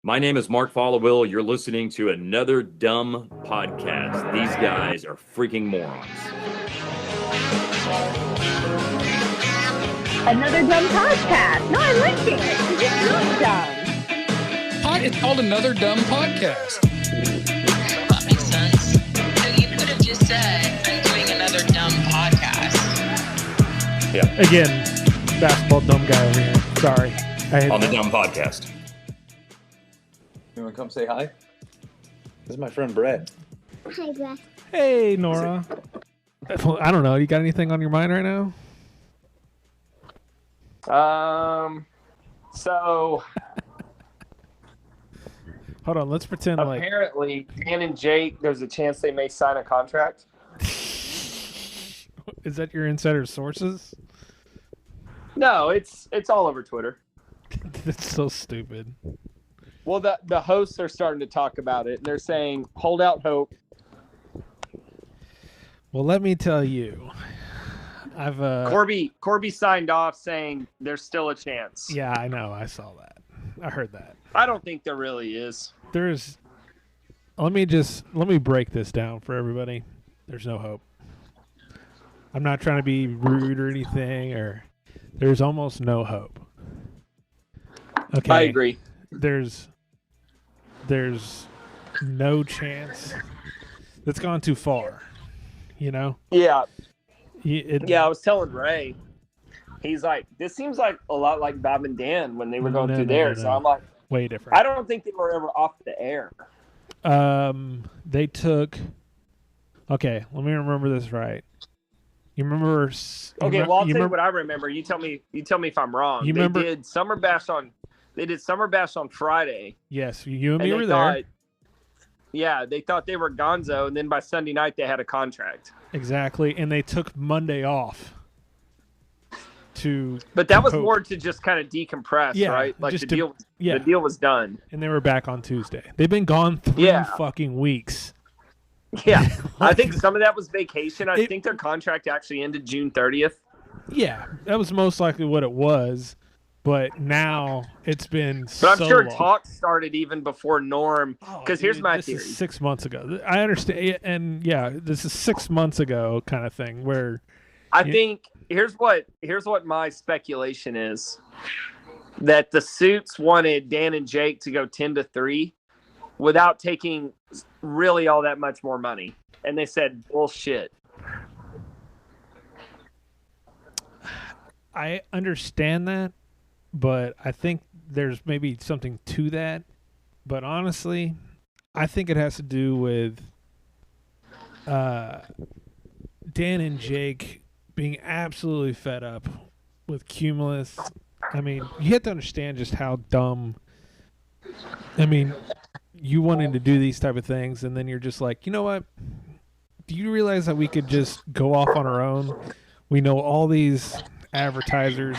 My name is Mark Followill. You're listening to another dumb podcast. These guys are freaking morons. Another dumb podcast. No, I like it. It's really dumb. It's called Another Dumb Podcast. That makes sense. So you could have just said, I'm doing another dumb podcast. Yeah. Again, basketball dumb guy over here. Sorry. On the dumb podcast. You want to come say hi? This is my friend Brett. Hi, Brett. Hey, Nora. I don't know. You got anything on your mind right now? So Hold on. Let's pretend like. apparently Dan and Jake, there's a chance they may sign a contract. Is that your insider sources? No, it's all over Twitter. That's so stupid. Well, the hosts are starting to talk about it, and they're saying, hold out hope. Well, let me tell you. I've Corby signed off saying there's still a chance. Yeah, I know. I saw that. I heard that. I don't think there really is. There's. Let me break this down for everybody. There's no hope. I'm not trying to be rude or anything, or there's almost no hope. Okay. I agree. There's no chance. That's gone too far. You know? Yeah. Yeah, I was telling Ray. He's like, this seems like a lot like Bob and Dan when they were going through theirs. So I'm like, way different. I don't think they were ever off the air. They took. Okay, let me remember this right. You remember? Okay, well, I'll tell you what I remember. You tell me if I'm wrong. You remember? They did Summer Bash on Friday. Yes, you and me they were thought, there. Yeah, they thought they were gonzo, and then by Sunday night they had a contract. Exactly, and they took Monday off. But that was more to just kind of decompress, right? Like the deal was done. And they were back on Tuesday. They've been gone 3 fucking weeks. Yeah, I think some of that was vacation. I think their contract actually ended June 30th. Yeah, that was most likely what it was. But now it's been But I'm sure long. talks started even before Norm. Because here's my this theory. is 6 months ago. I understand. And yeah, this is 6 months ago kind of thing where I think here's what my speculation is. That the suits wanted Dan and Jake to go 10-3 without taking really all that much more money. And they said, bullshit. I understand that, but I think there's maybe something to that. But honestly, I think it has to do with Dan and Jake being absolutely fed up with Cumulus. I mean, you have to understand just how dumb. I mean, you wanting to do these type of things, and then you're just like, you know what? Do you realize that we could just go off on our own? We know all these advertisers.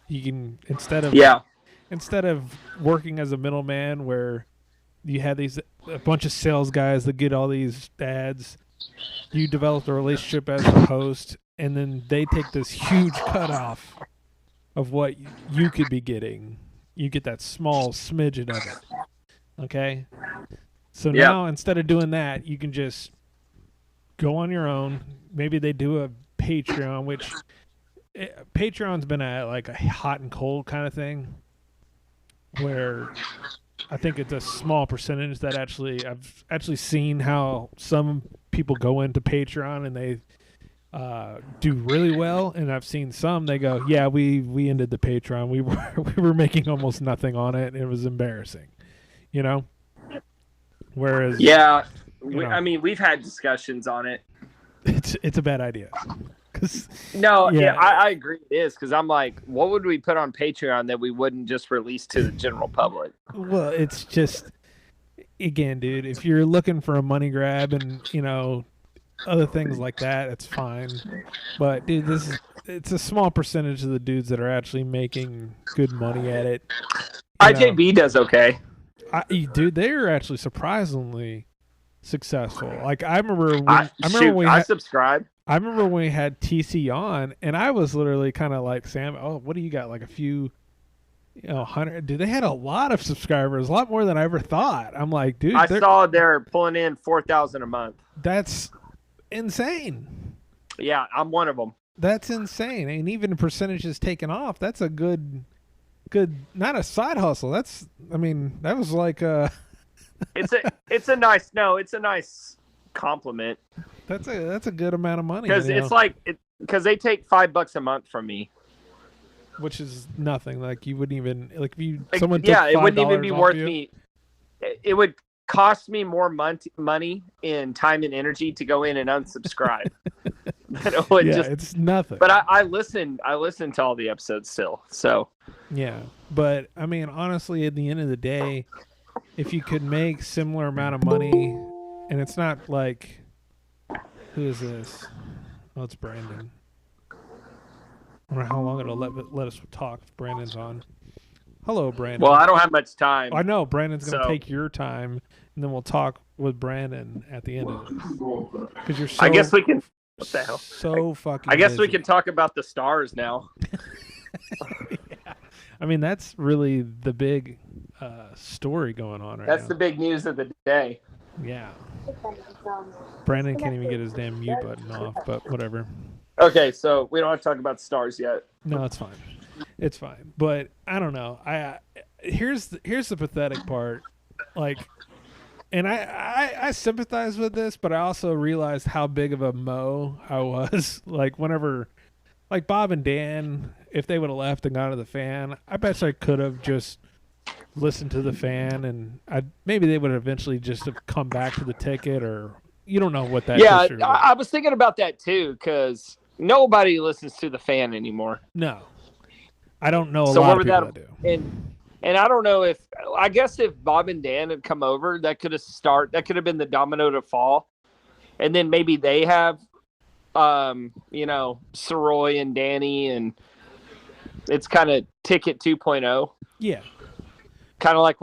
You can instead of working as a middleman where you had a bunch of sales guys that get all these ads, you develop a relationship as a host, and then they take this huge cutoff of what you could be getting. You get that small smidgen of it. Okay? So now instead of doing that, you can just go on your own. Maybe they do a Patreon, which Patreon's been like a hot and cold kind of thing where I think it's a small percentage that I've actually seen how some people go into Patreon and they do really well, and I've seen some they go, yeah, we ended the Patreon. We were making almost nothing on it, and it was embarrassing, you know. Whereas I mean, we've had discussions on it. It's a bad idea. I agree it is, because I'm like, what would we put on Patreon that we wouldn't just release to the general public? Well, it's just, again, dude, if you're looking for a money grab and, you know, other things like that, it's fine. But, dude, it's a small percentage of the dudes that are actually making good money at it. IJB does okay. Dude, they're actually surprisingly successful. Like, I remember I subscribe. I remember when we had TC on, and I was literally kind of like, Sam, oh, what do you got? Like a few 100. Dude, they had a lot of subscribers, a lot more than I ever thought. I'm like, dude, I saw they're pulling in 4,000 a month. that's insane. Yeah, I'm one of them. That's insane. And even percentages taken off, that's a good, not a side hustle. That was like It's a nice compliment that's a good amount of money. because it's like because they take $5 a month from me. Which is nothing. Like you wouldn't even like if you Like, someone took yeah, it wouldn't even $5 be off worth you. me. It would cost me more money in time and energy to go in and unsubscribe. than it would Yeah, just. it's nothing. But I listened to all the episodes still. So Yeah, but I mean, honestly, at the end of the day, if you could make similar amount of money, and it's not like, who is this? Oh, it's Brandon. I don't know how long it'll let us talk if Brandon's on. Hello, Brandon. well, I don't have much time. I know Brandon's going to So- take your time, and then we'll talk with Brandon at the end of it. Because you're so. I guess we can. What the hell? So fucking. I guess we busy. can talk about the stars now. I mean, that's really the big story going on right That's now. the big news of the day. Yeah. Brandon can't even get his damn mute button off, but whatever. Okay, so we don't have to talk about stars yet. No, it's fine. It's fine. But I don't know. Here's the pathetic part. Like, and I sympathize with this, but I also realized how big of a mo I was. Like whenever, like Bob and Dan, if they would have left and gone to the Fan, I bet I could have just listened to the Fan, and maybe they would have eventually just have come back to the Ticket, or you don't know what that. Yeah, history was. I was thinking about that too because nobody listens to the Fan anymore. No, I don't know a So lot what of would people that that do. and I don't know if I guess if Bob and Dan had come over, that could have been the domino to fall, and then maybe they have, Soroy and Danny, and it's kind of Ticket 2.0, Yeah. kind of like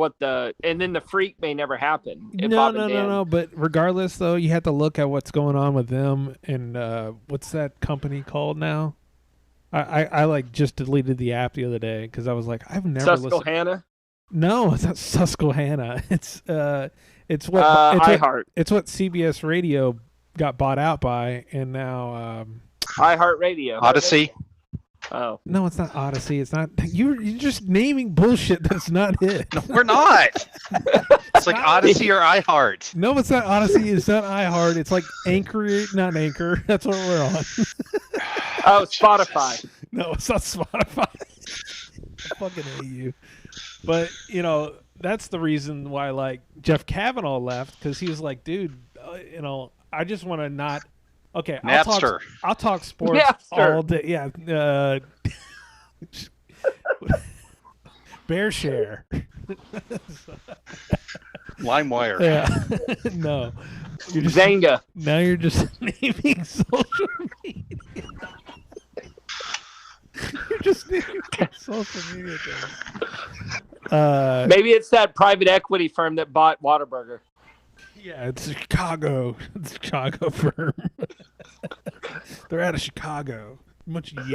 and then the Freak may never happen. if Bob and Dan- No. But regardless, though, you have to look at what's going on with them and what's that company called now? I like just deleted the app the other day because I was like, I've never listened. Susquehanna, No, it's not Susquehanna. It's what iHeart, it's what CBS Radio got bought out by, and now iHeart Radio, Odyssey. Oh, no, it's not Odyssey. It's not. You're just naming bullshit that's not it. No, we're not. It's like Odyssey or iHeart. No, it's not Odyssey. It's not iHeart. It's like Anchor, not Anchor. That's what we're on. oh, Spotify. No, it's not Spotify. I fucking hate you. But, that's the reason why, like, Jeff Kavanaugh left, because he was like, dude, I just want to not. Okay, Napster. I'll talk sports Napster. all day. Yeah. Bear Share. LimeWire. Yeah. No. You're just, Zanga. now you're just naming social media. You're just naming social media things. Maybe it's that private equity firm that bought Whataburger. Yeah, it's Chicago. It's a Chicago firm. They're out of Chicago. Bunch of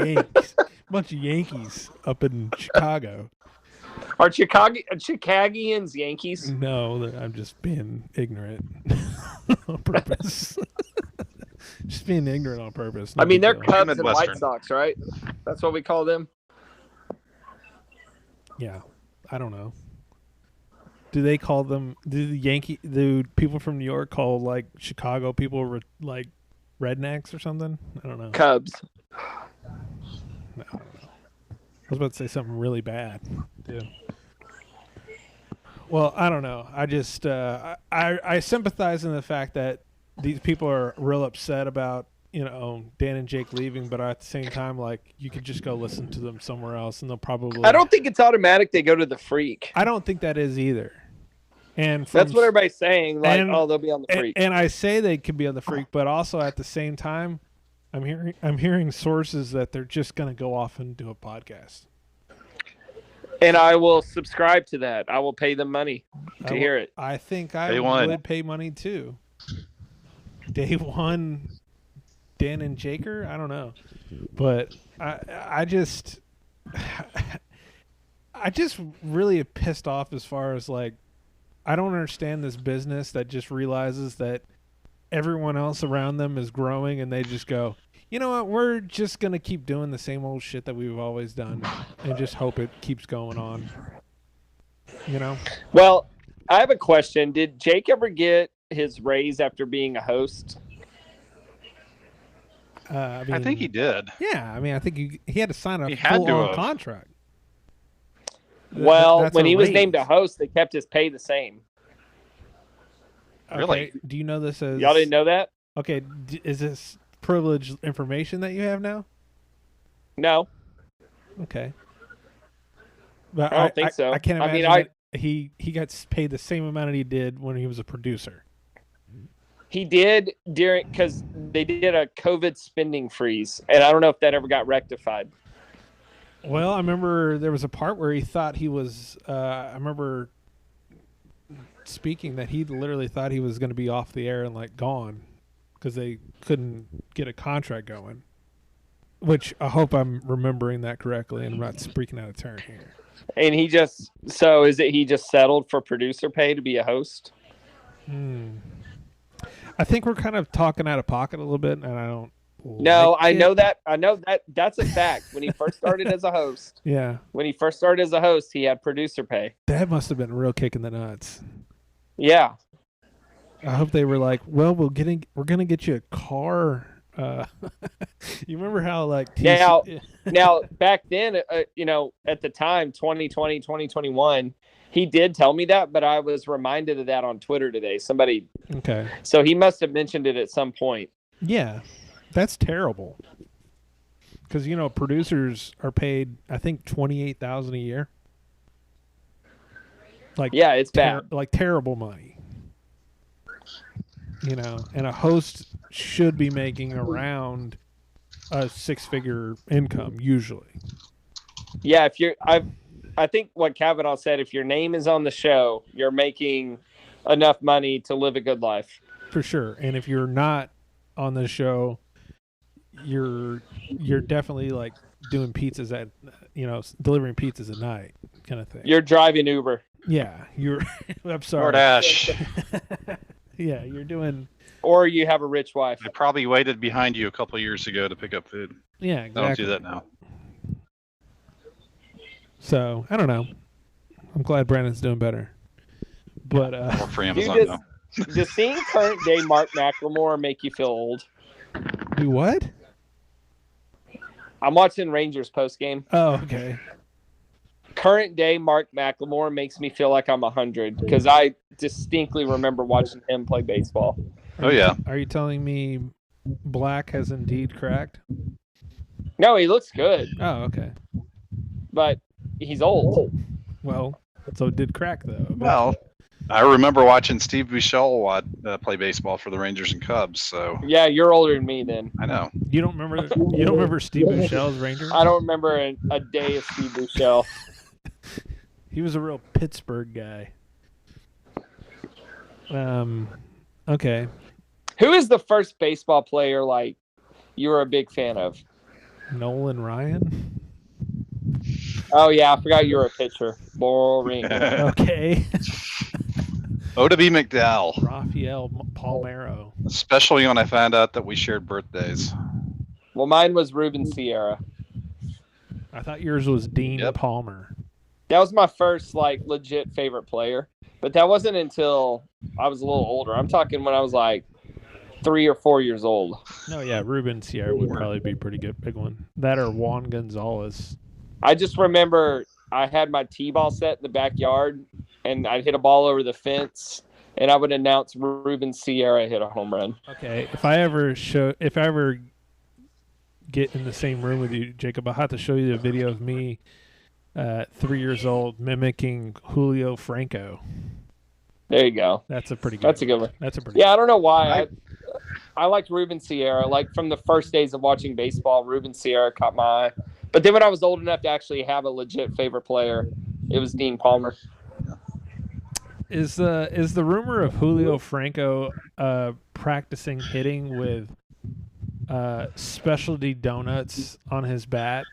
Yankees up in Chicago. Are Chicagians Yankees? No, I'm just being ignorant on purpose. Just being ignorant on purpose. No I mean, big they're deal. Cubs and Midwestern. White Sox, right? That's what we call them. Yeah, I don't know. Do they call them? Do people from New York call like Chicago people like rednecks or something? I don't know. Cubs. No, I don't know. I was about to say something really bad. Too. Well, I don't know. I just I sympathize in the fact that these people are real upset about Dan and Jake leaving, but at the same time, like you could just go listen to them somewhere else, and they'll probably. I don't think it's automatic they go to the Freak. I don't think that is either. And That's what everybody's saying. Like, and- they'll be on the Freak. And I say they could be on the Freak, but also at the same time, I'm hearing sources that they're just going to go off and do a podcast. And I will subscribe to that. I will pay them money to hear it. I think I Day one. would pay money too. Day one, Dan and Jaker. I don't know, but I just I just really pissed off as far as like, I don't understand this business that just realizes that everyone else around them is growing and they just go, you know what, we're just going to keep doing the same old shit that we've always done and just hope it keeps going on. You know? Well, I have a question. Did Jake ever get his raise after being a host? I think he did. Yeah, I mean, I think he had to sign a He had to full-on have. contract. Well, That's when a he was raise. named a host, they kept his pay the same. Really? Okay, do you know this as... Y'all didn't know that? Okay, is this privileged information that you have now? No, Okay. But I don't think so. I can't I imagine mean, that he got paid the same amount that he did when he was a producer. he did because they did a COVID spending freeze, and I don't know if that ever got rectified. Well, I remember there was a part where he thought he was. I remember speaking that he literally thought he was going to be off the air and like gone because they couldn't get a contract going. Which I hope I'm remembering that correctly and I'm not speaking out of turn here. And he just he just settled for producer pay to be a host? I think we're kind of talking out of pocket a little bit, and I don't. No, like I it. know that that's a fact. When he first started as a host, Yeah, he had producer pay. that must have been a real kick in the nuts. Yeah. I hope they were like, well, we're gonna get you a car. You remember how like Now back then, at the time, 2020, 2021, he did tell me that, but I was reminded of that on Twitter today. Somebody, okay, so he must have mentioned it at some point. yeah, that's terrible. Because producers are paid, I think, $28,000 a year. Like Yeah, it's bad. like terrible money. And a host should be making around a six-figure income usually. Yeah, I think what Kavanaugh said, if your name is on the show, you're making enough money to live a good life. For sure. And if you're not on the show, you're definitely like doing pizzas at delivering pizzas at night kind of thing. You're driving Uber. Yeah, you're I'm sorry. DoorDash. Yeah, you're doing Or you have a rich wife. I probably waited behind you a couple of years ago to pick up food. yeah, I don't exactly. do that now. So, I don't know. I'm glad Brandon's doing better. But Work for Dude, Amazon though. does seeing current day Mark McLemore make you feel old? do what? I'm watching Rangers post game. Oh, okay. Current day Mark McLemore makes me feel like I'm 100 because I distinctly remember watching him play baseball. Oh yeah. Are you telling me Black has indeed cracked? No, he looks good, Oh, okay. but he's old. Well, so it did crack though. Well, I remember watching Steve Buechele play baseball for the Rangers and Cubs. So Yeah, you're older than me then. I know. You don't remember Steve Buechele's Rangers? I don't remember a day of Steve Buechele. He was a real Pittsburgh guy. Okay. Who is the first baseball player like you were a big fan of? Nolan Ryan. Oh yeah, I forgot you were a pitcher. Boring. Okay. Oda B. McDowell. Rafael Palmeiro. Especially when I found out that we shared birthdays. Well, mine was Ruben Sierra. I thought yours was Dean Yep. Palmer. That was my first like legit favorite player, but that wasn't until I was a little older. I'm talking when I was like 3 or 4 years old. No, yeah, Ruben Sierra would probably be a pretty good big one. That or Juan Gonzalez. I just remember I had my T-ball set in the backyard, and I'd hit a ball over the fence, and I would announce Ruben Sierra hit a home run. Okay, if I ever get in the same room with you, Jacob, I'll have to show you the video of me 3 years old mimicking Julio Franco. There you go. That's a pretty good That's a good one. That's a pretty Yeah, I don't know why. I liked Ruben Sierra. Like from the first days of watching baseball, Ruben Sierra caught my eye. But then when I was old enough to actually have a legit favorite player, it was Dean Palmer. Is the rumor of Julio Franco practicing hitting with specialty donuts on his bat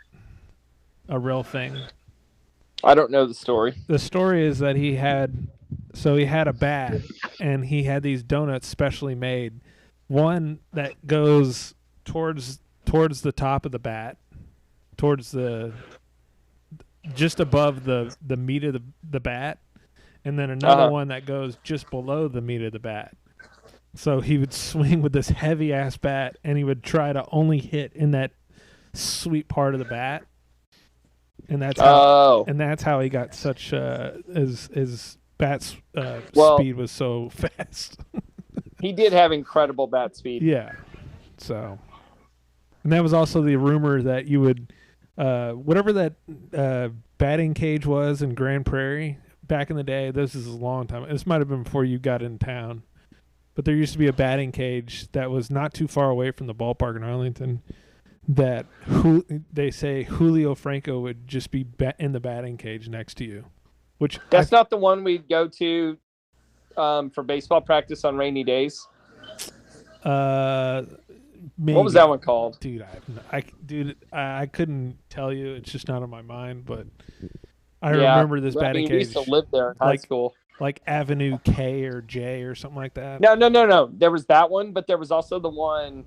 a real thing? I don't know the story. The story is that he had a bat, and he had these donuts specially made. One that goes towards the top of the bat, towards the just above the meat of the bat, and then another one that goes just below the meat of the bat. So he would swing with this heavy ass bat, and he would try to only hit in that sweet part of the bat. And that's how he got such his bat's speed was so fast. He did have incredible bat speed. Yeah. So, and that was also the rumor that you would whatever that batting cage was in Grand Prairie back in the day. This is a long time. This might have been before you got in town. But there used to be a batting cage that was not too far away from the ballpark in Arlington that they say Julio Franco would just be in the batting cage next to you. Which That's not the one we'd go to for baseball practice on rainy days? Maybe. What was that one called? Dude, I couldn't tell you. It's just not on my mind, but I remember this batting cage. We used to live there in high school. Like Avenue K or J or something like that. No. There was that one, but there was also the one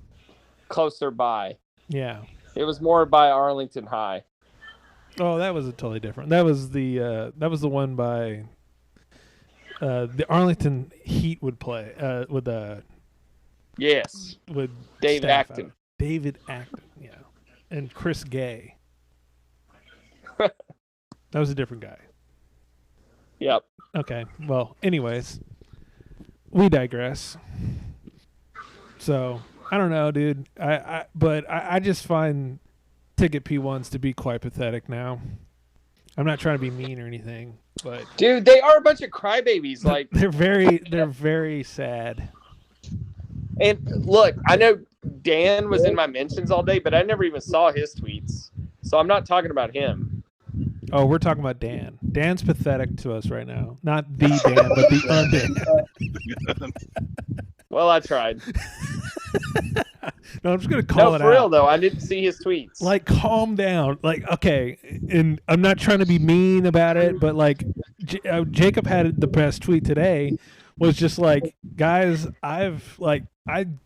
closer by. Yeah. It was more by Arlington High. Oh, that was a totally different. That was the one by the Arlington Heat would play with Yes. With David Acton. David Acton, yeah. And Chris Gay. That was a different guy. Yep. Okay. Well, anyways, we digress. So, I don't know, dude. But I just find Ticket P1s to be quite pathetic now. I'm not trying to be mean or anything, but dude, they are a bunch of crybabies. Like they're very sad. And look, I know Dan was in my mentions all day, but I never even saw his tweets. So I'm not talking about him. Oh, we're talking about Dan. Dan's pathetic to us right now. Not the Dan, but the un-Dan. Well, I tried. No, I'm just going to call it out. No, for real, though. I didn't see his tweets. Like, calm down. Like, okay, and I'm not trying to be mean about it, but, like, Jacob had the best tweet today, was just like, guys, I've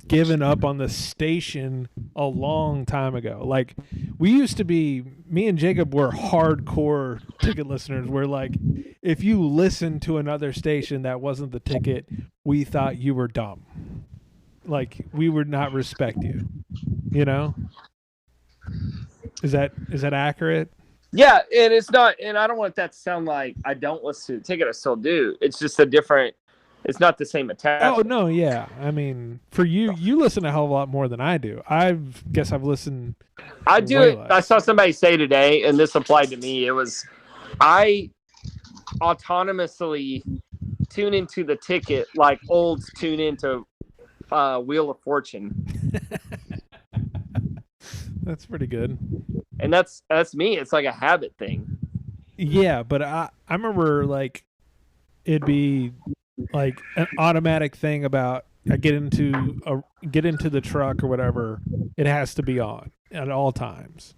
given up on the station a long time ago. Like, we used to be, me and Jacob were hardcore Ticket listeners where, like, if you listened to another station that wasn't the Ticket, we thought you were dumb. Like, we would not respect you. You know? Is that accurate? Yeah, and it's not, and I don't want that to sound like I don't listen to the Ticket. I still do. It's just a different, it's not the same attachment. Oh, no, yeah. I mean, for you listen a hell of a lot more than I do. I guess I've listened. I do it. Less. I saw somebody say today, and this applied to me. It was, I autonomously tune into the Ticket like olds tune into Wheel of Fortune. That's pretty good. And that's me. It's like a habit thing. Yeah, but I remember, like, it'd be like an automatic thing about I get into the truck or whatever, it has to be on at all times.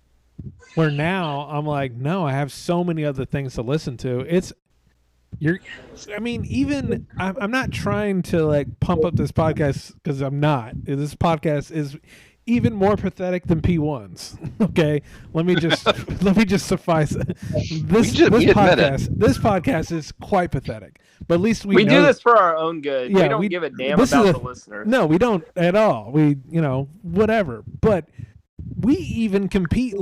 Where now I'm like, no, I have so many other things to listen to. I'm not trying to like pump up this podcast because I'm not. This podcast is even more pathetic than P1's. Okay, let me just suffice it. This podcast is quite pathetic. But at least we do this for our own good. Yeah, we don't give a damn about the listeners. No, we don't at all. We, whatever. But we even compete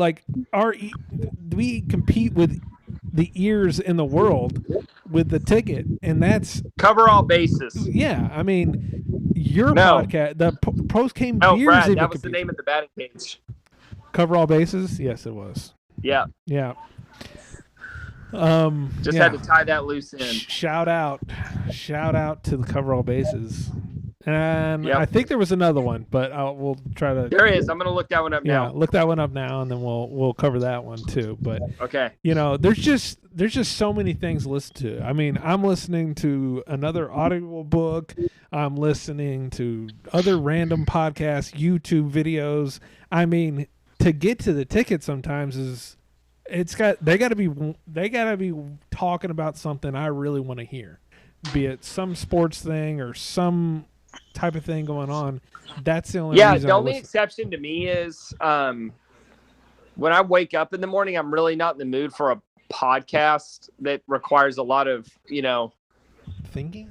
we compete with the ears in the world with the Ticket, and that's cover all bases. Yeah, I mean, your podcast, the post game beers. Brad, even that was compete. the name of the batting cage. Cover all bases. Yes, it was. Yeah. Yeah. Had to tie that loose in. Shout out to the Cover All Bases. And I think there was another one, but we'll try to. There is. I'm gonna look that one up now. Yeah, look that one up now, and then we'll cover that one too. But okay, there's just so many things to listen to. I mean, I'm listening to another audio book. I'm listening to other random podcasts, YouTube videos. I mean, to get to the Ticket sometimes is They gotta be talking about something I really want to hear, be it some sports thing or some type of thing going on. That's the only reason the I only listen. exception to me is when I wake up in the morning, I'm really not in the mood for a podcast that requires a lot of, Thinking.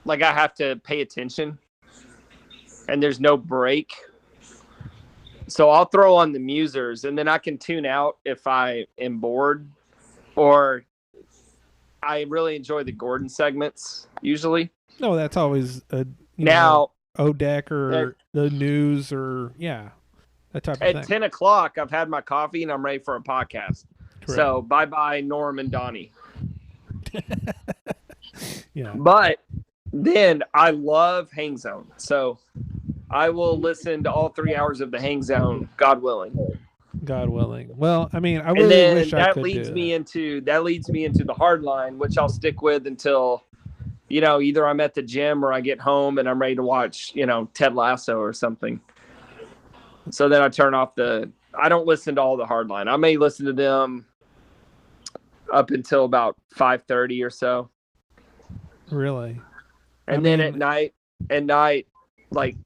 Like I have to pay attention and there's no break. So I'll throw on the musers and then I can tune out if I am bored, or I really enjoy the Gordon segments usually. No, that's always Now ODEC or the news or that type of at thing. 10 o'clock, I've had my coffee and I'm ready for a podcast. Correct. So bye-bye Norm and Donnie. Yeah. But then I love Hang Zone. So I will listen to all 3 hours of the Hang Zone, God willing. God willing. Well, I mean, I And really then wish I that could leads do me into the hard line, which I'll stick with until, either I'm at the gym or I get home and I'm ready to watch, Ted Lasso or something. So then I turn off I don't listen to all the hard line. I may listen to them up until about 5:30 or so. Really. And then at night, like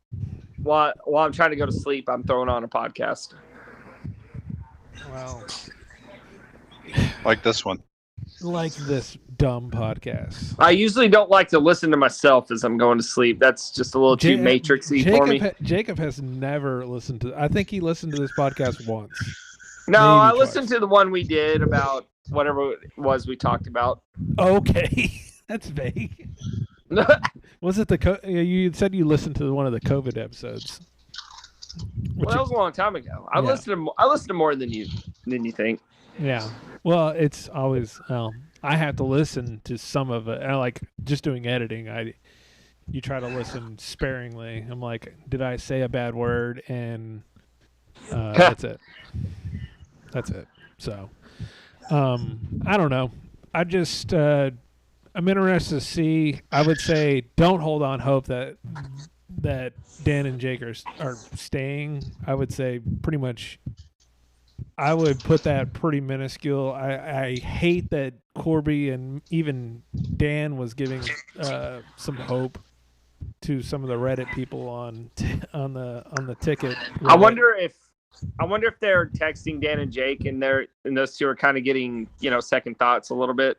while I'm trying to go to sleep, I'm throwing on a podcast. Wow. Like this one. Like this dumb podcast. I usually don't like to listen to myself as I'm going to sleep. That's just a little too matrixy for me. Jacob has never listened to. I think he listened to this podcast once. No, Maybe I twice. listened to the one we did about whatever it was we talked about. Okay, that's vague. Was it you said you listened to one of the COVID episodes? Well, that was a long time ago. I listened to more than you think. Yeah. Well, it's always I have to listen to some of it. I like just doing editing. You try to listen sparingly. I'm like, did I say a bad word? And that's it. That's it. So, I don't know. I just I'm interested to see. I would say don't hold on hope that Dan and Jake are staying. I would say pretty much. I would put that pretty minuscule. I hate that Corby and even Dan was giving some hope to some of the Reddit people on the ticket. Reddit. I wonder if they're texting Dan and Jake and those two are kind of getting second thoughts a little bit.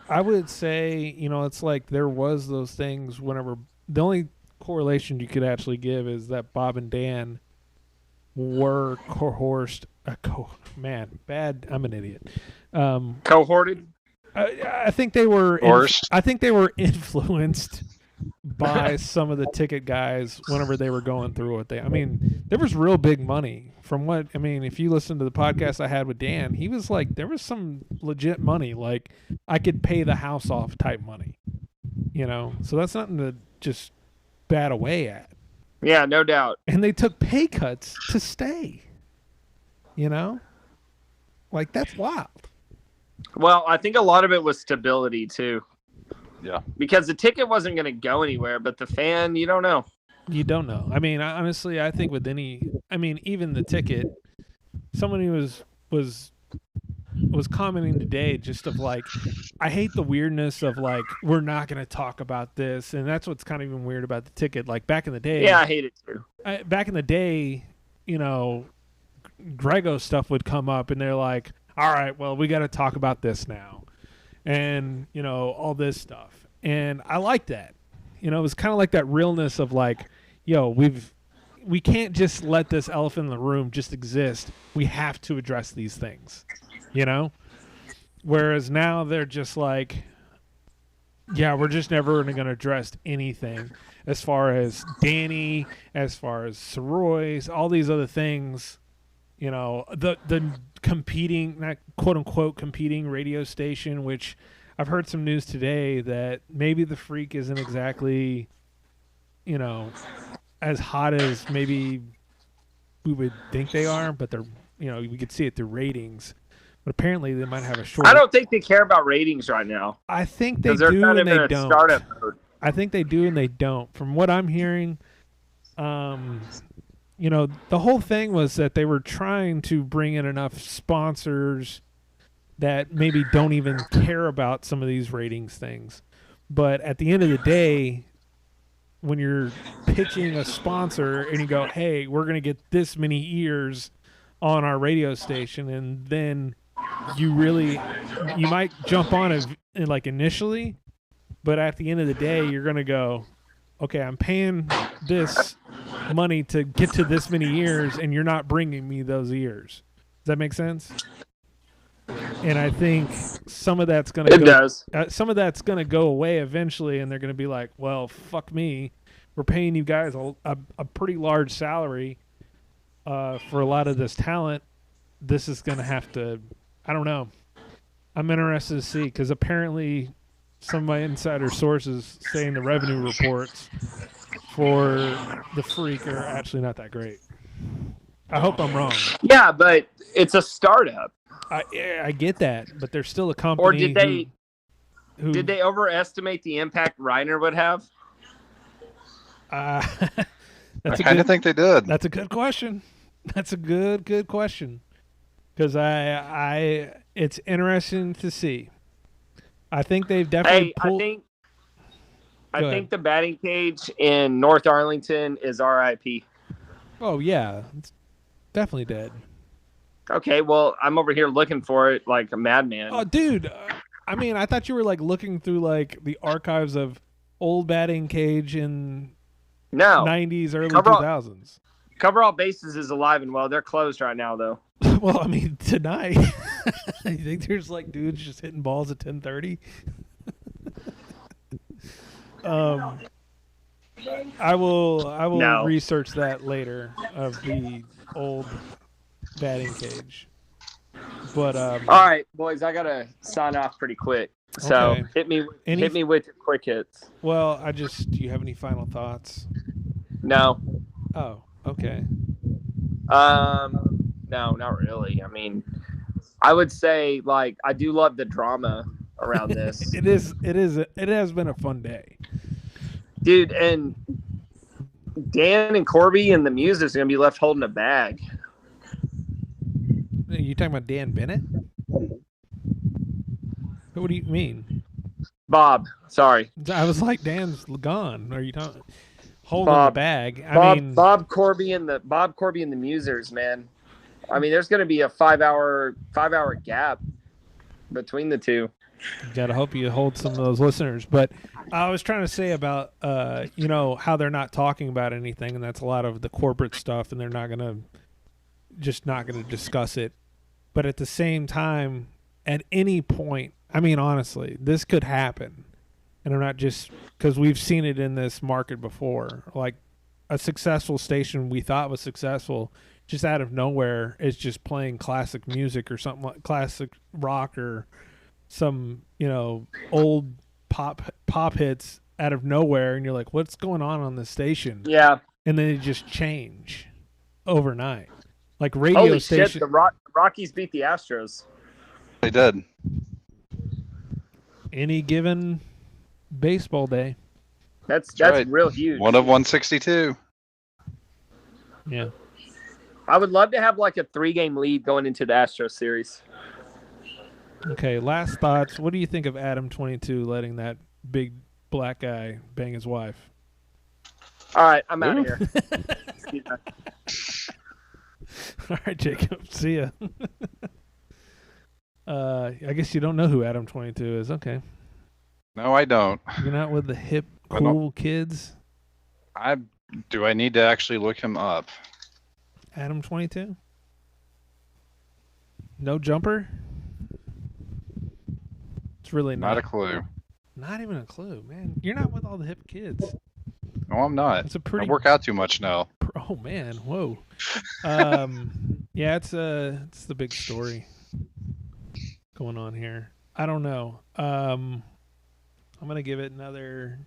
I would say it's like there was those things whenever the only correlation you could actually give is that Bob and Dan were coerced. I'm an idiot. Cohorted. I think they were. I think they were influenced by some of the ticket guys whenever they were going through what I mean, there was real big money from what I mean. If you listen to the podcast I had with Dan, he was like, there was some legit money. Like I could pay the house off type money. So that's nothing to just bat away at. Yeah, no doubt. And they took pay cuts to stay. Like that's wild. Well, I think a lot of it was stability too. Yeah. Because the ticket wasn't going to go anywhere, but the fan, you don't know. You don't know. I mean, honestly, I think with even the ticket, someone who was commenting today just of like, I hate the weirdness of like, we're not going to talk about this. And that's what's kind of even weird about the ticket. Like back in the day. Yeah, I hate it too. Back in the day, Grego stuff would come up and they're like, all right, well, we got to talk about this now. And, all this stuff. And I like that. It was kind of like that realness of like, we can't just let this elephant in the room just exist. We have to address these things, Whereas now they're just like, yeah, we're just never going to address anything as far as Danny, as far as Soroy's, all these other things. The competing, not quote unquote competing radio station, which I've heard some news today that maybe the Freak isn't exactly, as hot as maybe we would think they are, but they're, we could see it through ratings. But apparently they might have a short. I don't think they care about ratings right now. I think they they're do kind and of they in a don't. startup mode. I think they do and they don't. From what I'm hearing, the whole thing was that they were trying to bring in enough sponsors that maybe don't even care about some of these ratings things. But at the end of the day, when you're pitching a sponsor and you go, hey, we're going to get this many ears on our radio station, and then you might jump on it like initially, but at the end of the day, you're going to go, okay, I'm paying this money to get to this many ears, and you're not bringing me those ears. Does that make sense? And I think some of that's going to does. Some of that's going to go away eventually, and they're going to be like, well, fuck me. We're paying you guys a pretty large salary for a lot of this talent. This is going to have to, I don't know. I'm interested to see, because apparently some of my insider sources saying the revenue reports for the Freak are actually not that great. I hope I'm wrong. Yeah, but it's a startup. I get that, but they're still a company. Or did they overestimate the impact Reiner would have? I kind of think they did. That's a good question. That's a good question. Because it's interesting to see. I think they've definitely pulled... I think the batting cage in North Arlington is RIP. Oh, yeah. It's definitely dead. Okay, well, I'm over here looking for it like a madman. Oh, dude. I mean, I thought you were like looking through like the archives of old batting cage in 90s, early 2000s. Cover All Bases is alive and well. They're closed right now, though. Well, I mean, tonight. You think there's like dudes just hitting balls at 10:30? I will research that later of the old batting cage. But all right, boys, I gotta sign off pretty quick. So okay. hit me with your quick hits. Well, do you have any final thoughts? No. Oh, okay. No, not really. I mean, I would say like I do love the drama around this. It has been a fun day, dude. And Dan and Corby and the Muses are gonna be left holding a bag. Are you talking about Dan Bennett? What do you mean? Bob, sorry. I was like, Dan's gone. Are you talking holding the bag? Bob Corby and the Musers, man. I mean, there's going to be a 5 hour gap between the two. You got to hope you hold some of those listeners. But I was trying to say about how they're not talking about anything, and that's a lot of the corporate stuff, and they're not going to discuss it. But at the same time, at any point, I mean, honestly, this could happen. And I'm not just because we've seen it in this market before. Like a successful station we thought was successful, just out of nowhere, is just playing classic music or something like classic rock or some, old pop hits out of nowhere. And you're like, what's going on this station? Yeah. And then it just change overnight. Like radio Holy station. shit, the Rockies beat the Astros. They did. Any given baseball day. That's right. Real huge. One of 162. Yeah. I would love to have like a 3-game lead going into the Astros series. Okay, last thoughts. What do you think of Adam 22 letting that big black guy bang his wife? All right, I'm out of here. All right, Jacob. See ya. I guess you don't know who Adam 22 is. Okay. No, I don't. You're not with the hip, cool kids? Do I need to actually look him up? Adam 22? No jumper? It's really Not a clue. Not even a clue, man. You're not with all the hip kids. No, I'm not. It's a pretty... I work out too much now. Oh, man. Whoa. Yeah, it's the big story going on here. I don't know. I'm going to give it another...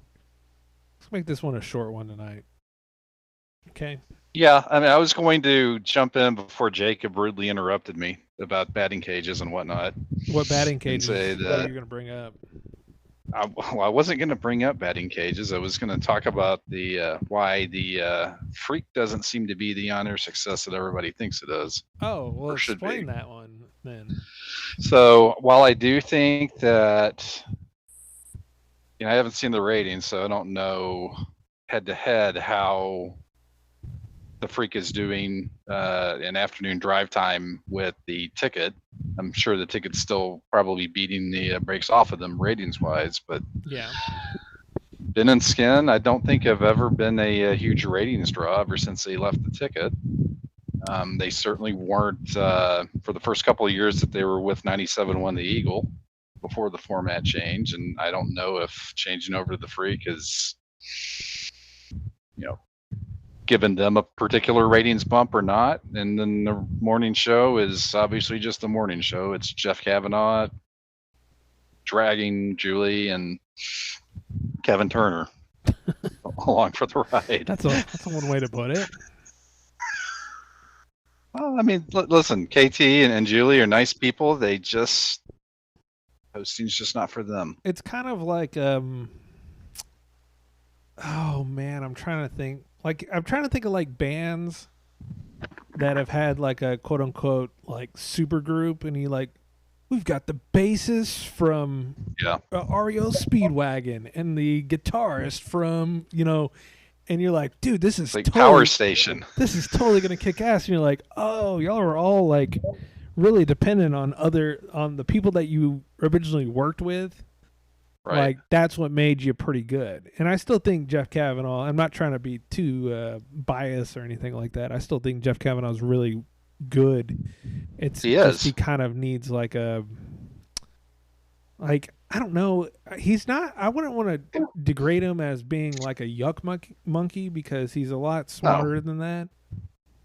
Let's make this one a short one tonight. Okay. Yeah, I mean, I was going to jump in before Jacob rudely interrupted me about batting cages and whatnot. What batting cages say are you that going to bring up? I wasn't going to bring up batting cages. I was going to talk about the why the Freak doesn't seem to be the honor success that everybody thinks it is. Oh, well, Or should explain be. that one then. So while I do think that, I haven't seen the ratings, so I don't know head to head how the Freak is doing in afternoon drive time with the ticket. I'm sure the ticket's still probably beating the breaks off of them ratings wise, but Yeah. Ben and Skin, I don't think have ever been a huge ratings draw ever since they left the ticket. They certainly weren't for the first couple of years that they were with 97.1 The Eagle before the format change, and I don't know if changing over to the Freak is, given them a particular ratings bump or not. And then the morning show is obviously just the morning show. It's Jeff Kavanaugh dragging Julie and Kevin Turner along for the ride. That's a one way to put it. Well, I mean, listen, KT and Julie are nice people. They just, hosting's just not for them. It's kind of like oh man, I'm trying to think of like bands that have had like a quote unquote like super group, and we've got the bassist from REO Speedwagon and the guitarist from, and you're like, dude, this is like totally, Power Station. This is totally gonna kick ass. And you're like, oh, y'all are all like really dependent on the people that you originally worked with. Right. Like that's what made you pretty good. And I still think Jeff Kavanaugh, I'm not trying to be too biased or anything like that. I still think Jeff Kavanaugh is really good. He kind of needs I don't know. He's not, I wouldn't want to degrade him as being like a yuck monkey because he's a lot smarter than that.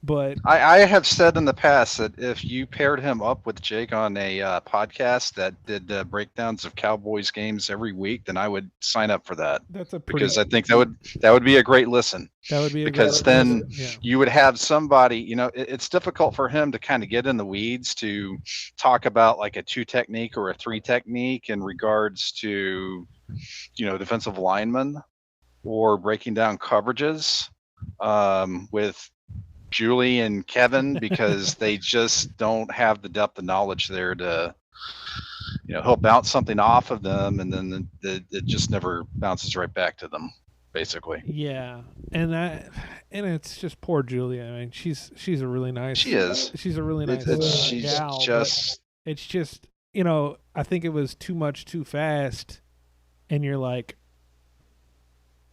But I have said in the past that if you paired him up with Jake on a podcast that did breakdowns of Cowboys games every week, then I would sign up for that. Because I think that would be a great listen. That would be because then you would have somebody. It's difficult for him to kind of get in the weeds to talk about like a 2 technique or a 3 technique in regards to defensive linemen or breaking down coverages with Julie and Kevin, because they just don't have the depth of knowledge there to, he'll bounce something off of them and then it just never bounces right back to them, basically. Yeah, and it's just poor Julie. I mean, she's a really nice. She is. She's a really nice gal. It's just I think it was too much too fast, and you're like,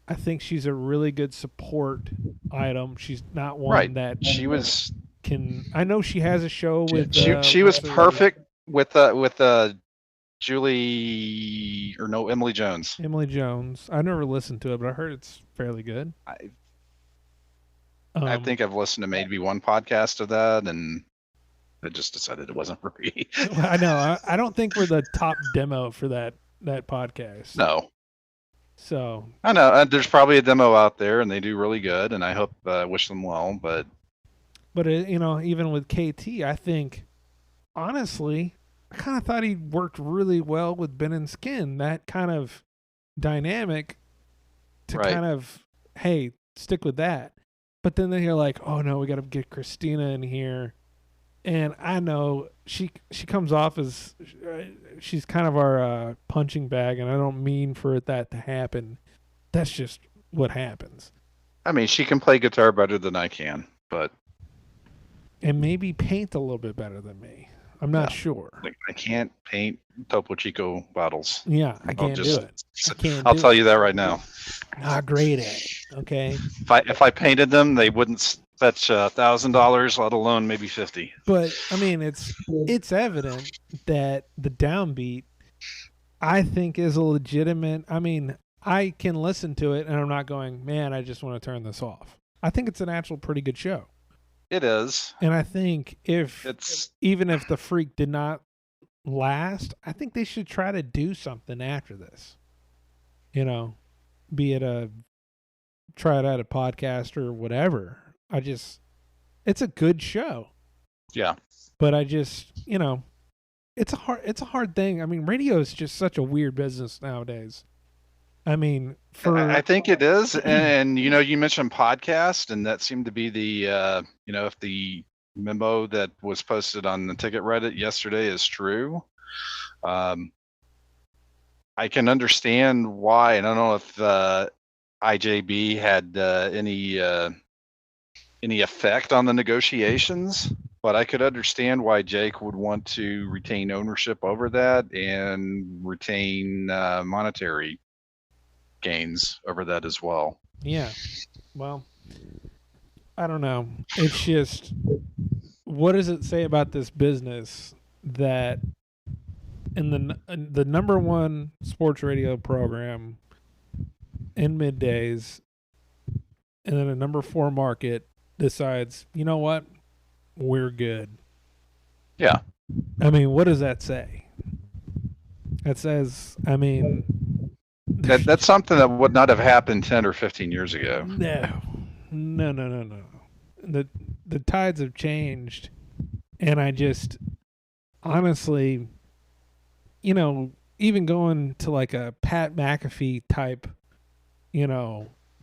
I think she's a really good support item. She's not one that she was. I know she has a show with. She was perfect with Julie Emily Jones. Emily Jones. I never listened to it, but I heard it's fairly good. I think I've listened to maybe one podcast of that, and I just decided it wasn't for me. I know. I don't think we're the top demo for that podcast. No. So I know there's probably a demo out there, and they do really good, and I hope wish them well. But even with KT, I think honestly, I kind of thought he worked really well with Ben and Skin. That kind of dynamic to kind of stick with that. But then you're like, oh no, we got to get Christina in here. And I know she comes off as she's kind of our punching bag, and I don't mean for that to happen. That's just what happens. I mean, she can play guitar better than I can, and maybe paint a little bit better than me. I'm not sure. I can't paint Topo Chico bottles. Yeah, I can't do it. I'll tell you that right now. Not great at it. Okay. If I painted them, they wouldn't fetch $1,000, let alone maybe 50. But I mean, it's evident that the downbeat, I think, is a legitimate. I mean, I can listen to it and I'm not going, man, I just want to turn this off. I think it's an actual pretty good show. It is. And I think even if the Freak did not last, I think they should try to do something after this. Be it try it out a podcast or whatever. It's a good show. Yeah. But I just, it's a hard thing. I mean, radio is just such a weird business nowadays. I mean, I think it is, and you mentioned podcast, and that seemed to be the if the memo that was posted on the Ticket Reddit yesterday is true. I can understand why, and I don't know if IJB had any effect on the negotiations, but I could understand why Jake would want to retain ownership over that and retain monetary gains over that as well. Yeah. Well, I don't know. It's just, what does it say about this business that in the number one sports radio program in middays, and then a number 4 market decides, you know what, we're good. Yeah. I mean, what does that say? It says, I mean, that's something that would not have happened 10 or 15 years ago. No. The tides have changed, and I just honestly, even going to like a Pat McAfee type,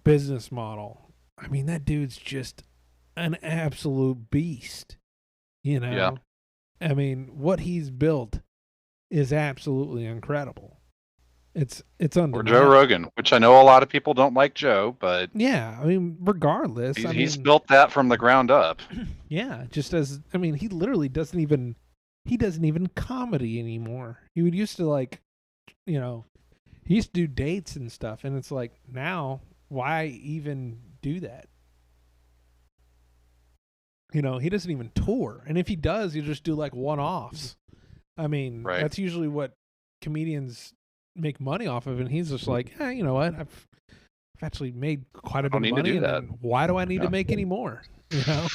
business model. I mean, that dude's just an absolute beast. Yeah. I mean, what he's built is absolutely incredible. It's undeniable. Or Joe Rogan, which I know a lot of people don't like Joe, but yeah, I mean, regardless, he's built that from the ground up. Yeah, he literally doesn't even comedy anymore. He would used to he used to do dates and stuff, and it's like, now why even do that? He doesn't even tour, and if he does, he'll just do like one-offs. I mean, right. That's usually what comedians make money off of, and he's just like, you know what? I've actually made quite a bit of money. Why do I need to make any more? I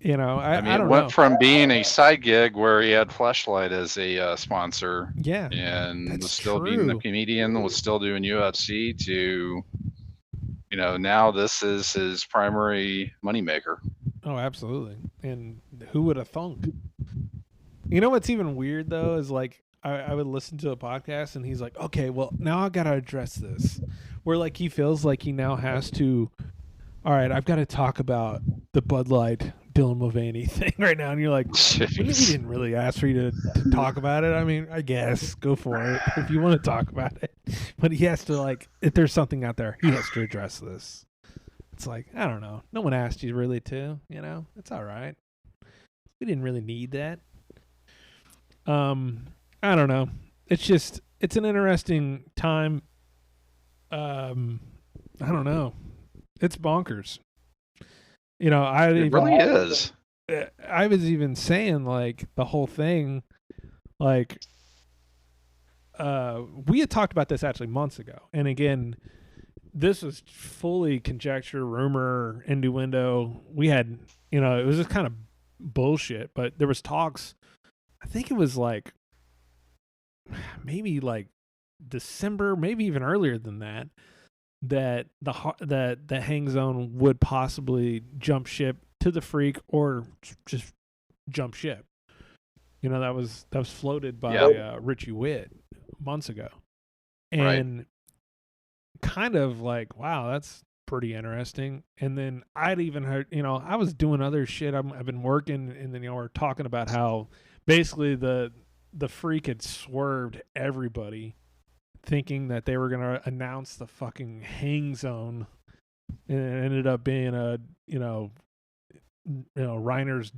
don't went know. from being a side gig where he had Fleshlight as a sponsor, yeah, and was still being a comedian, was still doing UFC, to now this is his primary moneymaker. Oh, absolutely. And who would have thunk? What's even weird though is like, I would listen to a podcast and he's like, okay, well, now I got to address this. Where like he feels like he now has to, all right, I've got to talk about the Bud Light Dylan Mulvaney thing right now. And you're like, we didn't really ask for you to talk about it. I mean, I guess go for it if you want to talk about it. But he has to, if there's something out there, he has to address this. It's like, I don't know. No one asked you really to, it's all right. We didn't really need that. I don't know. It's an interesting time. I don't know. It's bonkers. It really is. I was even saying the whole thing, we had talked about this actually months ago. And again, this was fully conjecture, rumor, innuendo. We had, it was just kind of bullshit, but there was talks. I think it was maybe December, maybe even earlier than that, that the Hang Zone would possibly jump ship to the Freak, or just jump ship. That was floated by Richie Witt months ago, and kind of wow, that's pretty interesting. And then I'd even heard, I was doing other shit. I've been working, and then we're talking about how basically the Freak had swerved everybody, thinking that they were going to announce the fucking Hang Zone, and it ended up being Reiner's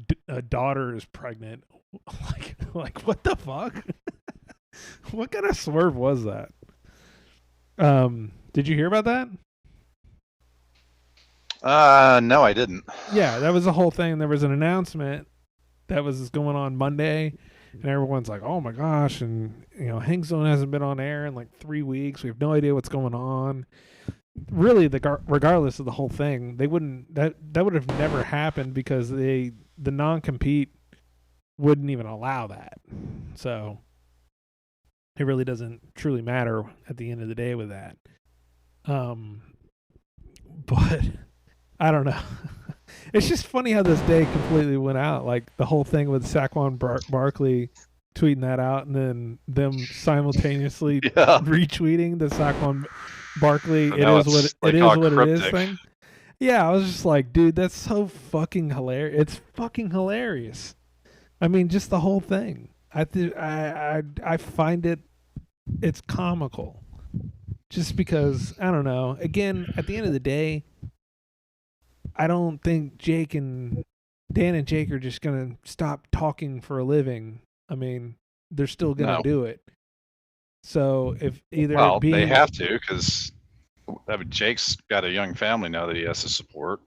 daughter is pregnant. Like what the fuck? What kind of swerve was that? Did you hear about that? No, I didn't. Yeah, that was the whole thing. There was an announcement that was going on Monday, and everyone's like, "Oh my gosh!" And Hang Zone hasn't been on air in 3 weeks. We have no idea what's going on. Really, regardless of the whole thing, they wouldn't. That would have never happened because the non-compete wouldn't even allow that. So it really doesn't truly matter at the end of the day with that. But I don't know. It's just funny how this day completely went out. Like the whole thing with Saquon Barkley tweeting that out, and then them simultaneously retweeting the Saquon Barkley. It is what it is thing. Yeah, I was just like, dude, that's so fucking hilarious. It's fucking hilarious. I mean, just the whole thing. I find it's comical. Just because, I don't know. Again, at the end of the day, I don't think Dan and Jake are just going to stop talking for a living. I mean, they're still going to do it. So if either they have to, because Jake's got a young family now that he has to support.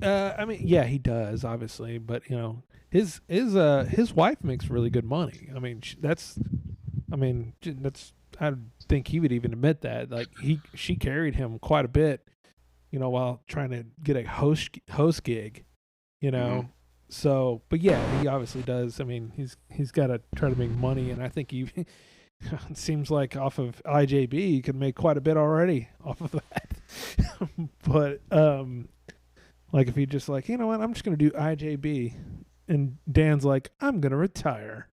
I mean, yeah, he does, obviously, but his wife makes really good money. I mean, I think he would even admit that. Like she carried him quite a bit, while trying to get a host gig, Mm-hmm. So, but yeah, he obviously does. I mean, he's got to try to make money, and I think it seems like off of IJB he could make quite a bit already off of that. But like if he just like, you know what, I'm just gonna do IJB, and Dan's like, I'm gonna retire.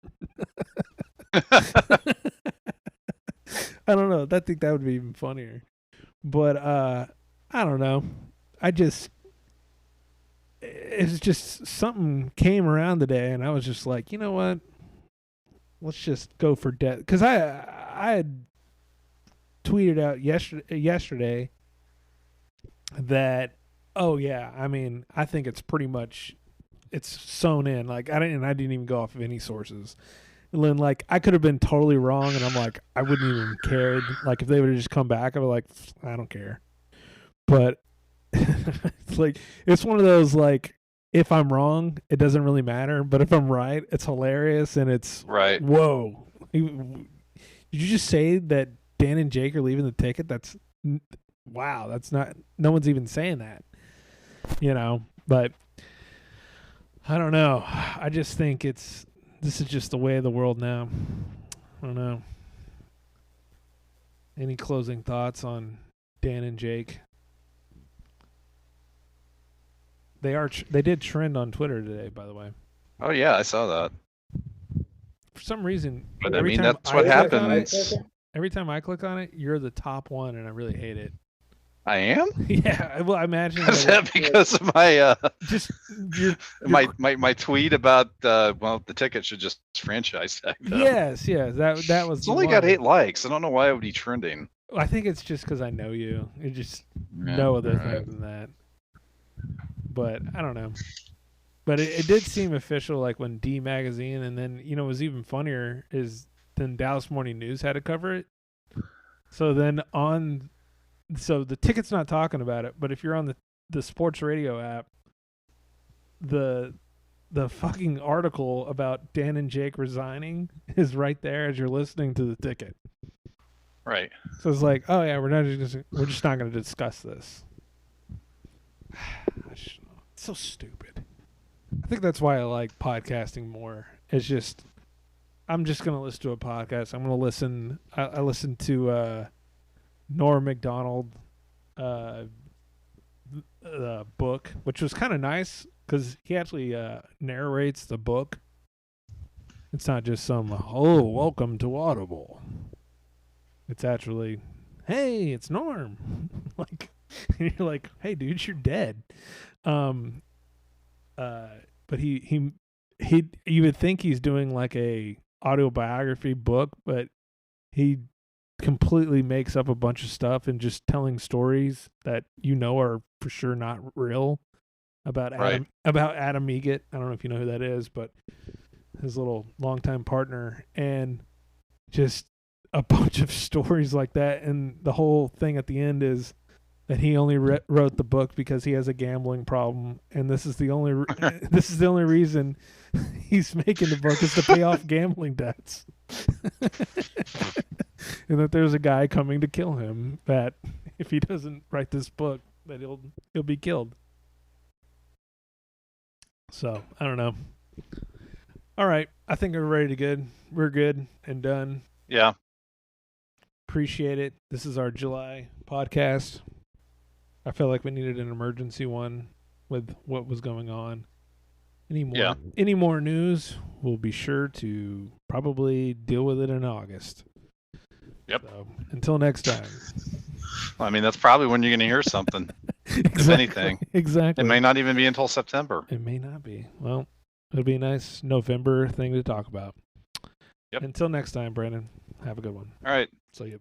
I don't know. I think that would be even funnier. But I don't know. It's just something came around today, and I was just like, you know what? Let's just go for death. Because I had tweeted out yesterday that, oh yeah, I mean, I think it's pretty much sewn in. Like I didn't even go off of any sources. And then, like, I could have been totally wrong, and I'm like, I wouldn't even cared. Like, if they would have just come back, I'd be like, I don't care. But it's like, it's one of those, like, if I'm wrong, it doesn't really matter. But if I'm right, it's hilarious, and it's, right. Whoa. Did you just say that Dan and Jake are leaving the ticket? Wow, that's not, no one's even saying that. But I don't know. I just think this is just the way of the world now. I don't know. Any closing thoughts on Dan and Jake? They did trend on Twitter today, by the way. Oh yeah, I saw that. For some reason, but I mean, that's what happens. Every time I click on it, you're the top one, and I really hate it. I am? Yeah, well, I imagine. Is that because of my my tweet about the ticket should just franchise tag them? Yes, that was. It's only got 8 likes. I don't know why it would be trending. I think it's just because I know you. It's just no other thing than that. But I don't know. But it did seem official, like when D Magazine, and then what was even funnier is then Dallas Morning News had to cover it. So then So the ticket's not talking about it, but if you're on the sports radio app, the fucking article about Dan and Jake resigning is right there as you're listening to the ticket. Right. So it's like, oh yeah, we're just not going to discuss this. It's so stupid. I think that's why I like podcasting more. It's just, I'm just going to listen to a podcast. I'm going to listen. I listened to Norm Macdonald book, which was kind of nice because he actually narrates the book. It's not just some, welcome to Audible. It's actually, hey, it's Norm. Like, and you're like, hey, dude, you're dead. But he you would think he's doing like a autobiography book, but he completely makes up a bunch of stuff and just telling stories that are for sure not real about Adam Egget. I don't know if you know who that is, but his little longtime partner, and just a bunch of stories like that. And the whole thing at the end is that he only wrote the book because he has a gambling problem, and this is the only reason he's making the book is to pay off gambling debts. And that there's a guy coming to kill him, that if he doesn't write this book, that he'll be killed. So I don't know. All right, I think we're good and done. Yeah. Appreciate it. This is our July podcast. I felt like we needed an emergency one. with what was going on. Any more news, we'll be sure to probably deal with it in August. Yep. So, until next time. I mean, that's probably when you're going to hear something, if anything. Exactly. It may not even be until September. It may not be. Well, it'll be a nice November thing to talk about. Yep. Until next time, Brandon, have a good one. All right. See you.